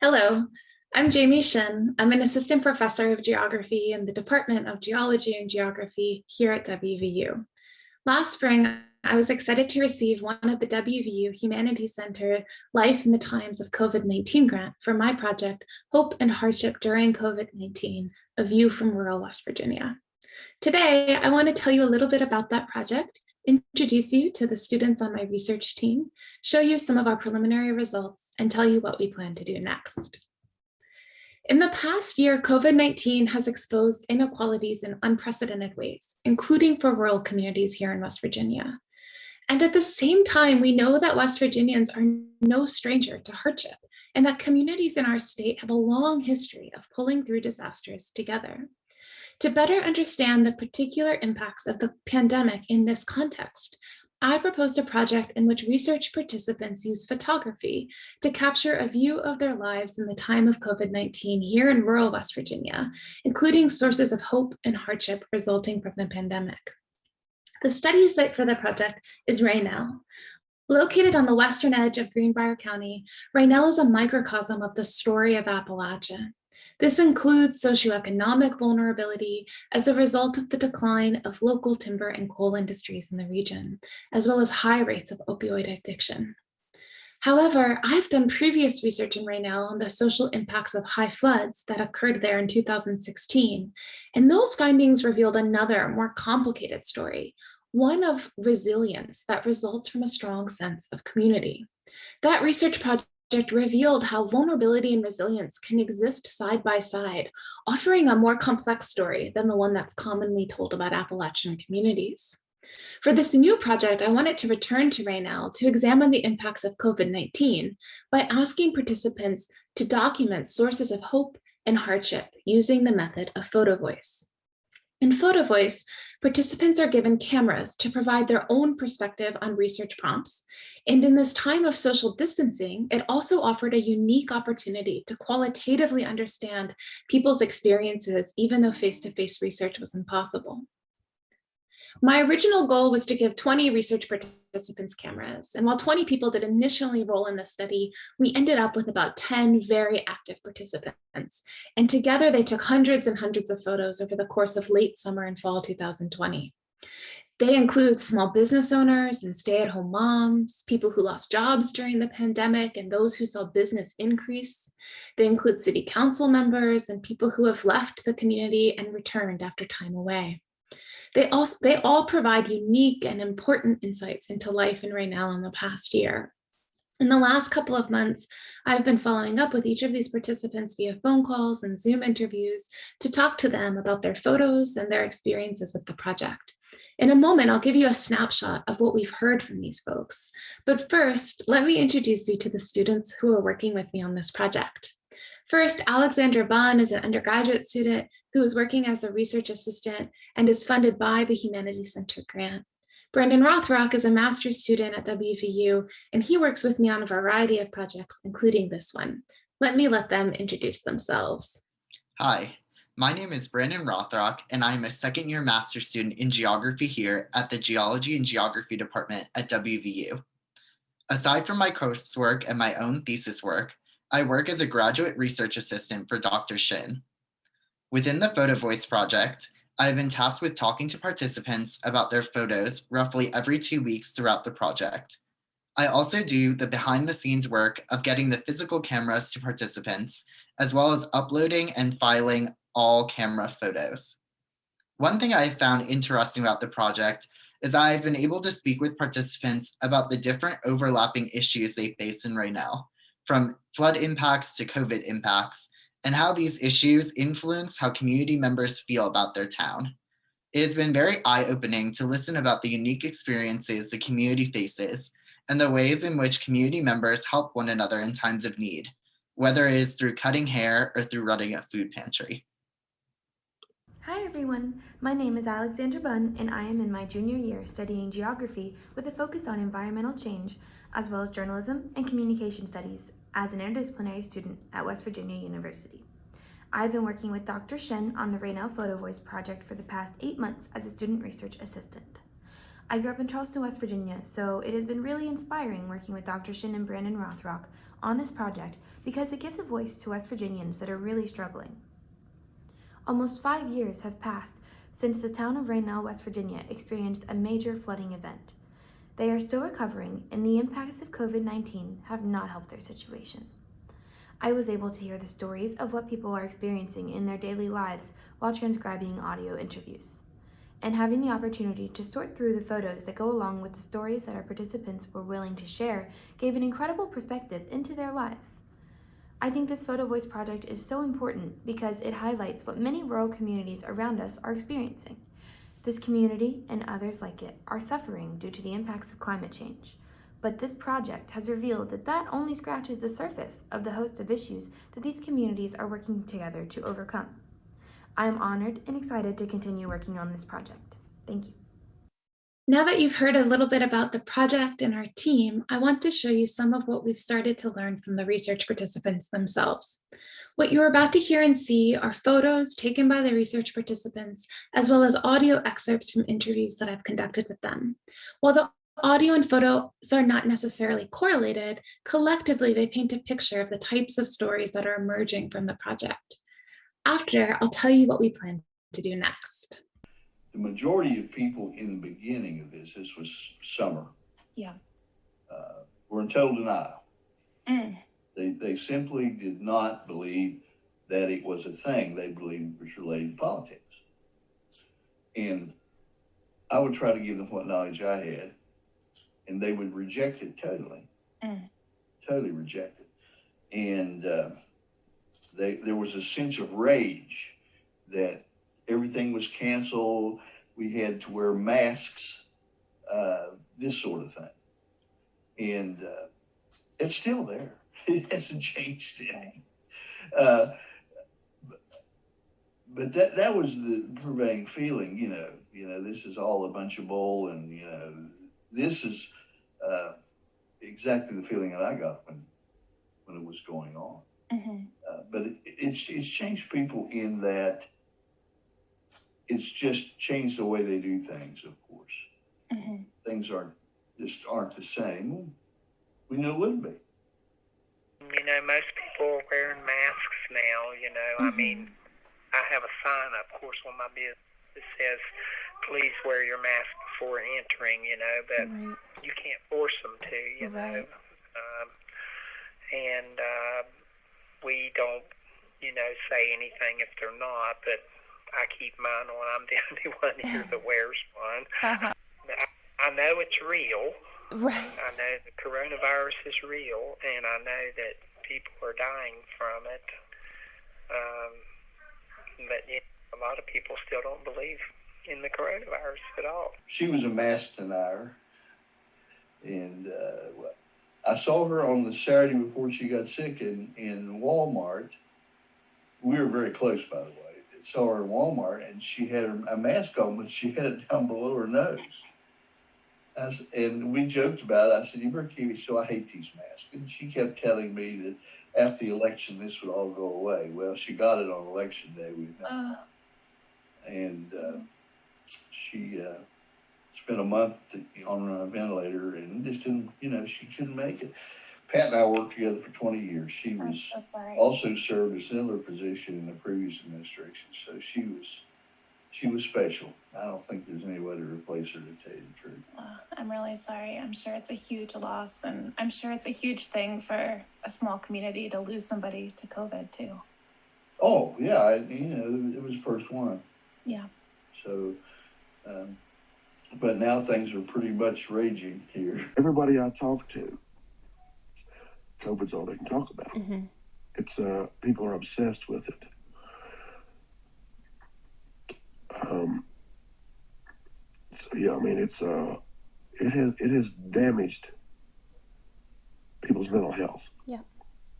Hello, I'm Jamie Shinn. I'm an assistant professor of geography in the Department of Geology and Geography here at WVU. Last spring, I was excited to receive one of the WVU Humanities Center Life in the Times of COVID-19 grant for my project, Hope and Hardship During COVID-19, A View from Rural West Virginia. Today, I want to tell you a little bit about that project, introduce you to the students on my research team, show you some of our preliminary results, and tell you what we plan to do next. In the past year, COVID-19 has exposed inequalities in unprecedented ways, including for rural communities here in West Virginia. And at the same time, we know that West Virginians are no stranger to hardship, and that communities in our state have a long history of pulling through disasters together. To better understand the particular impacts of the pandemic in this context, I proposed a project in which research participants use photography to capture a view of their lives in the time of COVID-19 here in rural West Virginia, including sources of hope and hardship resulting from the pandemic. The study site for the project is Rainelle. Located on the western edge of Greenbrier County, Rainelle is a microcosm of the story of Appalachia. This includes socioeconomic vulnerability as a result of the decline of local timber and coal industries in the region, as well as high rates of opioid addiction. However, I've done previous research in Rainelle on the social impacts of high floods that occurred there in 2016, and those findings revealed another, more complicated story, one of resilience that results from a strong sense of community. That research project revealed how vulnerability and resilience can exist side by side, offering a more complex story than the one that's commonly told about Appalachian communities. For this new project, I wanted to return to Rainelle to examine the impacts of COVID-19 by asking participants to document sources of hope and hardship using the method of photovoice. In photovoice, participants are given cameras to provide their own perspective on research prompts. And in this time of social distancing, it also offered a unique opportunity to qualitatively understand people's experiences, even though face-to-face research was impossible. My original goal was to give 20 research participants cameras, and while 20 people did initially enroll in the study, we ended up with about 10 very active participants, and together they took hundreds and hundreds of photos over the course of late summer and fall 2020. They include small business owners and stay-at-home moms, people who lost jobs during the pandemic and those who saw business increase. They include city council members and people who have left the community and returned after time away. They all provide unique and important insights into life in Rainelle in the past year. In the last couple of months, I've been following up with each of these participants via phone calls and Zoom interviews to talk to them about their photos and their experiences with the project. In a moment, I'll give you a snapshot of what we've heard from these folks. But first, let me introduce you to the students who are working with me on this project. First, Alexandra Bunn is an undergraduate student who is working as a research assistant and is funded by the Humanities Center grant. Brandon Rothrock is a master's student at WVU, and he works with me on a variety of projects, including this one. Let them introduce themselves. Hi, my name is Brandon Rothrock, and I'm a second-year master's student in geography here at the Geology and Geography Department at WVU. Aside from my coursework and my own thesis work, I work as a graduate research assistant for Dr. Shinn. Within the photovoice project, I have been tasked with talking to participants about their photos roughly every 2 weeks throughout the project. I also do the behind-the-scenes work of getting the physical cameras to participants, as well as uploading and filing all camera photos. One thing I have found interesting about the project is I have been able to speak with participants about the different overlapping issues they face in Rainelle, from flood impacts to COVID impacts, and how these issues influence how community members feel about their town. It has been very eye-opening to listen about the unique experiences the community faces and the ways in which community members help one another in times of need, whether it is through cutting hair or through running a food pantry. Hi everyone, my name is Alexandra Bunn and I am in my junior year studying geography with a focus on environmental change, as well as journalism and communication studies as an interdisciplinary student at West Virginia University. I've been working with Dr. Shinn on the Rainelle Photo Voice project for the past 8 months as a student research assistant. I grew up in Charleston, West Virginia, so it has been really inspiring working with Dr. Shinn and Brandon Rothrock on this project because it gives a voice to West Virginians that are really struggling. Almost 5 years have passed since the town of Rainelle, West Virginia experienced a major flooding event. They are still recovering, and the impacts of COVID-19 have not helped their situation. I was able to hear the stories of what people are experiencing in their daily lives while transcribing audio interviews. And having the opportunity to sort through the photos that go along with the stories that our participants were willing to share gave an incredible perspective into their lives. I think this Photo Voice project is so important because it highlights what many rural communities around us are experiencing. This community and others like it are suffering due to the impacts of climate change. But this project has revealed that that only scratches the surface of the host of issues that these communities are working together to overcome. I am honored and excited to continue working on this project. Thank you. Now that you've heard a little bit about the project and our team, I want to show you some of what we've started to learn from the research participants themselves. What you're about to hear and see are photos taken by the research participants, as well as audio excerpts from interviews that I've conducted with them. While the audio and photos are not necessarily correlated, collectively they paint a picture of the types of stories that are emerging from the project. After, I'll tell you what we plan to do next. The majority of people in the beginning of this was summer. Yeah. Were in total denial. They simply did not believe that it was a thing. They believed it was related to politics. And I would try to give them what knowledge I had, and they would reject it totally. Totally reject it. And there was a sense of rage that everything was canceled. We had to wear masks, this sort of thing. And it's still there. It hasn't changed any. But that was the prevailing feeling, you know, this is all a bunch of bull, and, you know, this is exactly the feeling that I got when it was going on. But it's changed people in that it's just changed the way they do things, of course. Things aren't the same. We knew it wouldn't be. You know, most people are wearing masks now, you know. I mean, I have a sign up, of course, on my business that says, please wear your mask before entering, you know, but you can't force them to, you know. And we don't, you know, say anything if they're not, but I keep mine on. I'm the only one here that wears one. I know it's real. I know the coronavirus is real, and I know that people are dying from it. But you know, a lot of people still don't believe in the coronavirus at all. She was a mask denier, and I saw her on the Saturday before she got sick in Walmart. We were very close, by the way. I saw her in Walmart, and she had a mask on, but she had it down below her nose. And we joked about it. I said, you better keep it. So I hate these masks. And she kept telling me that after the election, this would all go away. Well, she got it on election day. And she spent a month on a ventilator and just didn't, you know, she couldn't make it. Pat and I worked together for 20 years. She was also served a similar position in the previous administration. So she was special. I don't think there's any way to replace her, to tell you the truth. I'm really sorry. I'm sure it's a huge loss, and I'm sure it's a huge thing for a small community to lose somebody to COVID too. Oh, yeah. You know, it was the first one. Yeah. So, but now things are pretty much raging here. Everybody I talk to, COVID's all they can talk about. It's people are obsessed with it. So yeah, I mean, it has damaged people's mental health. Yeah.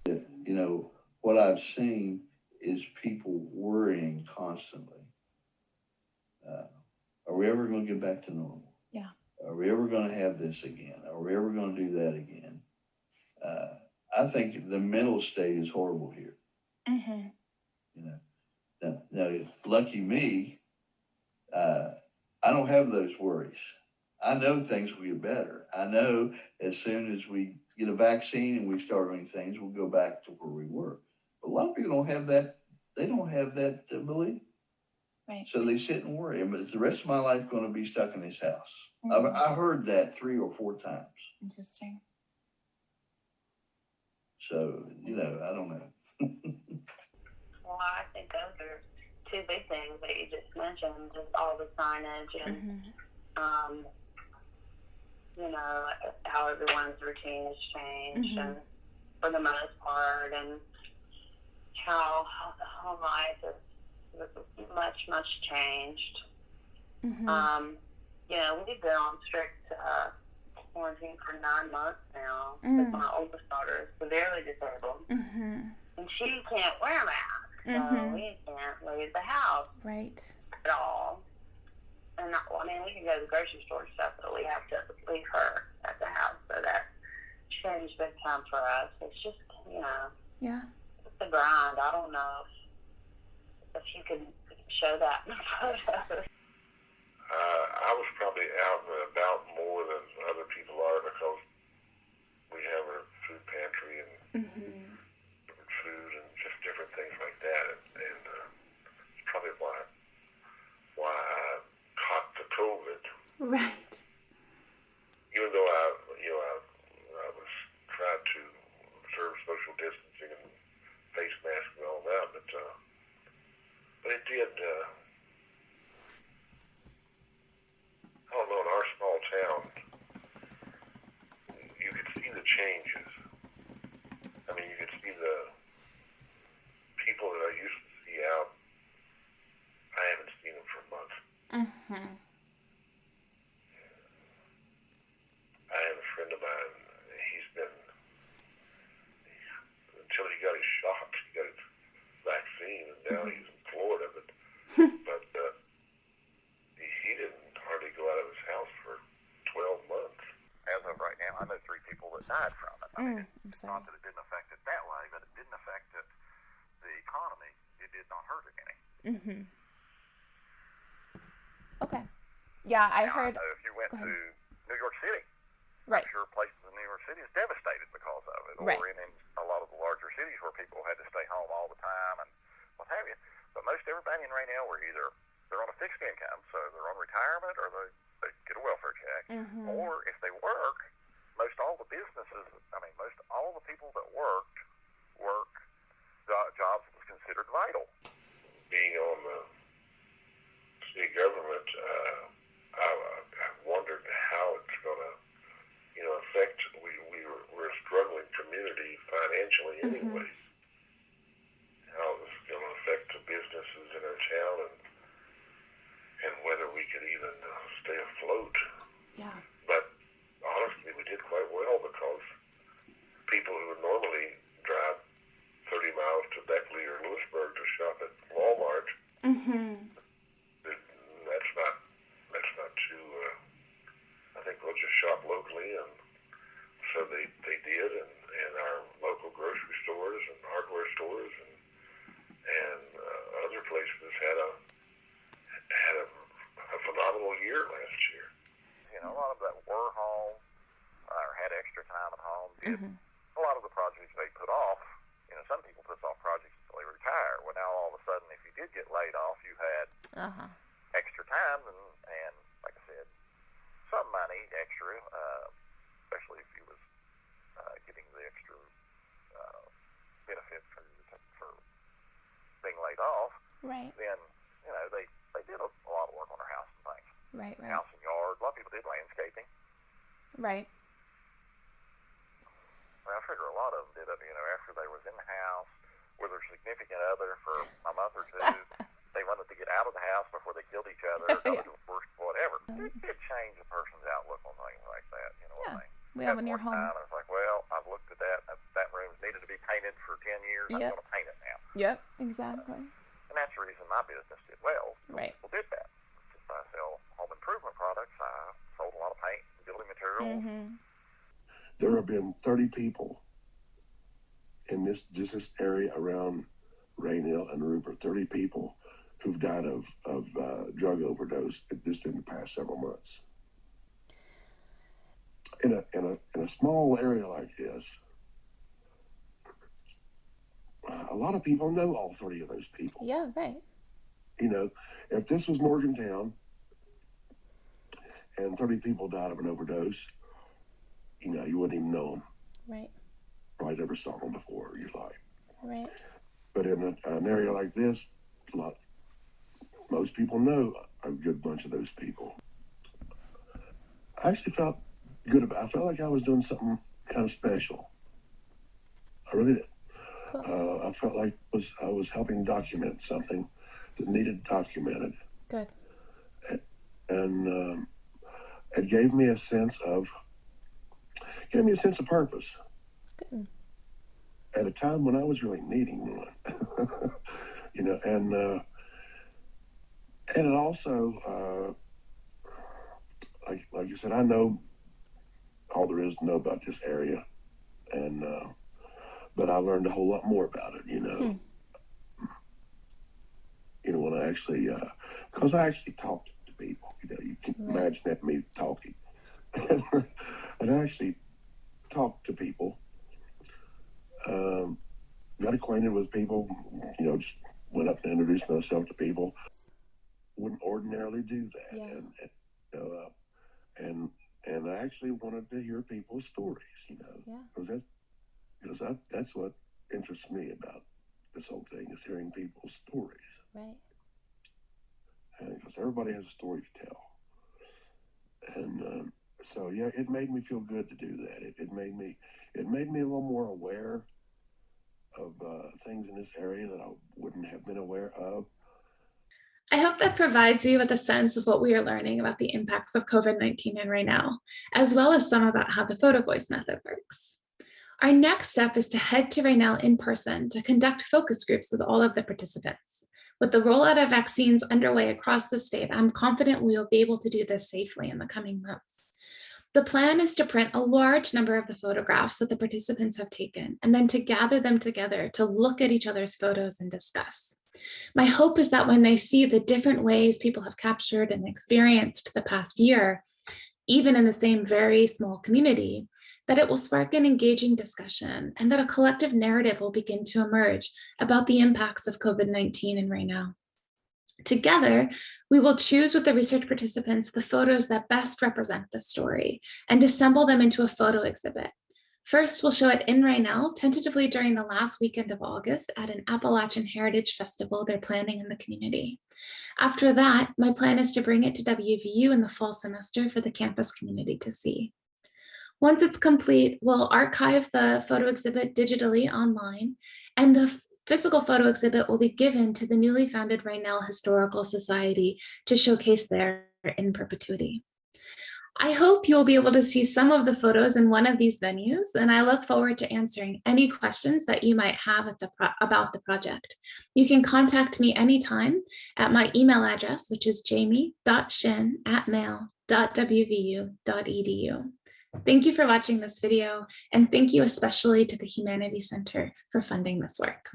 You know, what I've seen is people worrying constantly. Are we ever going to get back to normal? Yeah. Are we ever going to have this again? Are we ever going to do that again? I think the mental state is horrible here. You know, now lucky me, I don't have those worries. I know things will get better. I know as soon as we get a vaccine and we start doing things, we'll go back to where we were. But a lot of people don't have that. They don't have that belief. Right. So they sit and worry. But the rest of my life going to be stuck in this house. Mhm. I heard that 3 or 4 times. Interesting. So, I don't know. Well, I think those are 2 big things that you just mentioned, just all the signage and, how everyone's routine has changed and for the most part, and how the home life is much, much changed. We've been on strict quarantine for 9 months now because my oldest daughter is severely disabled. And she can't wear a mask, so we can't leave the house at all. And we can go to the grocery store and stuff, but we have to leave her at the house, so that changed big time for us. It's just, it's a grind. I don't know if you can show that in the photos. I was probably out and about more than other people are because we have a food pantry and food and just different things like that, and it's probably why I caught the COVID. Right. Even though I was trying to observe social distancing and face masks and all that, but it did. I don't know. In our small town, you could see the changes. I mean, you could see the people that I used to see out. I haven't seen them for months. I have a friend of mine. He's been until he got his shot. He got his vaccine, and now he's in Florida. But he didn't hardly go out of his house for 12 months. As of right now, I know 3 people that died from it. I mean, it's not that it didn't affect it that way, but it didn't affect it, the economy. It did not hurt it any. Okay. Yeah, I heard. I know if you went to New York City, Right. I'm sure places in New York City is devastated because of it, or Right. in a lot of the larger cities where people had to stay home all the time and what have you. But most everybody in Rainelle were either they're on a fixed income, so they're on retirement, or they get a welfare check, or if they work, most all the businesses, most all the people that work jobs that was considered vital. Being on the city government, I wondered how it's going to, affect. We're a struggling community financially, anyways. How this is going to affect the businesses in our town, and whether we could even stay afloat. Yeah. But honestly, we did quite well because people who would normally drive 30 miles to Beckley or Lewisburg to shop at Walmart, that's not too. I think we'll just shop locally, and so they did, and our local grocery stores and hardware stores and other places had a phenomenal year last year. A lot of that were home or had extra time at home. Did a lot of the projects they put off. Some people put off projects until they retire. Well, now all of a sudden, if you did get laid off, you had extra time and like I said, some money extra, especially if you was getting the extra benefit for being laid off. Right. Then they did a lot of work on their house and things. Right. House and yard. A lot of people did landscaping. Right. Well, I figure a lot of them did it, after they was in the house with their significant other for a month or two. They wanted to get out of the house before they killed each other, or go to divorce, whatever. It did change a person's outlook on things like that, what I mean? Yeah, when you're home. Time, it's like, well, I've looked at that room's needed to be painted for 10 years. I'm going to paint it now. Yep, exactly. And that's the reason my business did well. Right. People did that. Since I sell home improvement products, I sold a lot of paint, building materials. There have been 30 people in this area around Rainelle and Rupert, 30 people who've died of drug overdose just in the past several months. in a small area like this, a lot of people know all 30 of those people. Yeah, right. You know, if this was Morgantown and 30 people died of an overdose, you know, you wouldn't even know them. Right. Probably never saw them before in your life. Right. But in an area like this, most people know a good bunch of those people. I actually felt good about it. I felt like I was doing something kind of special. I really did. Cool. I felt like I was helping document something that needed documented. Good. And it gave me a sense of purpose. Good. At a time when I was really needing one. You know, and it also, like you said, I know all there is to know about this area, and but I learned a whole lot more about it. You know, you know, when I actually, because I actually talked to people. You know, you can imagine that, me talking, and I actually talked to people, got acquainted with people. You know, just went up and introduced myself to people. Wouldn't ordinarily do that, yeah. You know, and I actually wanted to hear people's stories. You know, because that's what interests me about this whole thing, is hearing people's stories. Right. And because everybody has a story to tell, and so yeah, it made me feel good to do that. It made me a little more aware of things in this area that I wouldn't have been aware of. I hope that provides you with a sense of what we are learning about the impacts of COVID-19 in Rainelle, as well as some about how the photovoice method works. Our next step is to head to Rainelle in person to conduct focus groups with all of the participants. With the rollout of vaccines underway across the state, I'm confident we will be able to do this safely in the coming months. The plan is to print a large number of the photographs that the participants have taken, and then to gather them together to look at each other's photos and discuss. My hope is that when they see the different ways people have captured and experienced the past year, even in the same very small community, that it will spark an engaging discussion and that a collective narrative will begin to emerge about the impacts of COVID-19 in Rainelle. Together, we will choose with the research participants the photos that best represent the story and assemble them into a photo exhibit. First, we'll show it in Rainelle, tentatively during the last weekend of August at an Appalachian Heritage Festival they're planning in the community. After that, my plan is to bring it to WVU in the fall semester for the campus community to see. Once it's complete, we'll archive the photo exhibit digitally online, and the physical photo exhibit will be given to the newly founded Rainelle Historical Society to showcase there in perpetuity. I hope you'll be able to see some of the photos in one of these venues, and I look forward to answering any questions that you might have about the project. You can contact me anytime at my email address, which is jamie.shinn@mail.wvu.edu. Thank you for watching this video, and thank you especially to the Humanities Center for funding this work.